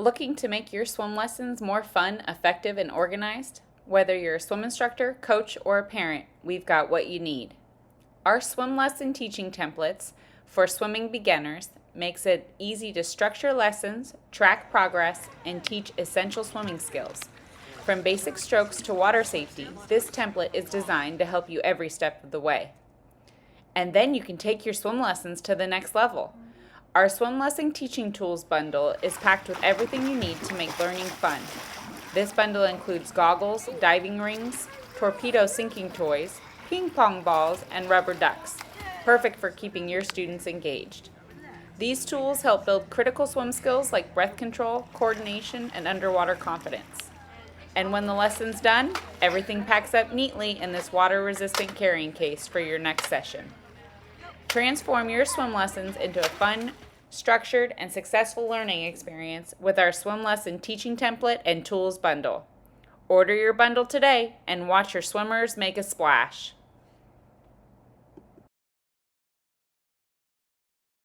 Looking to make your swim lessons more fun, effective, and organized? Whether you're a swim instructor, coach, or a parent, we've got what you need. Our swim lesson teaching templates for swimming beginners makes it easy to structure lessons, track progress, and teach essential swimming skills. From basic strokes to water safety, this template is designed to help you every step of the way. And then you can take your swim lessons to the next level. Our swim lesson teaching tools bundle is packed with everything you need to make learning fun. This bundle includes goggles, diving rings, torpedo sinking toys, ping pong balls, and rubber ducks, perfect for keeping your students engaged. These tools help build critical swim skills like breath control, coordination, and underwater confidence. And when the lesson's done, everything packs up neatly in this water-resistant carrying case for your next session. Transform your swim lessons into a fun, structured, and successful learning experience with our swim lesson teaching template and tools bundle. Order your bundle today and watch your swimmers make a splash.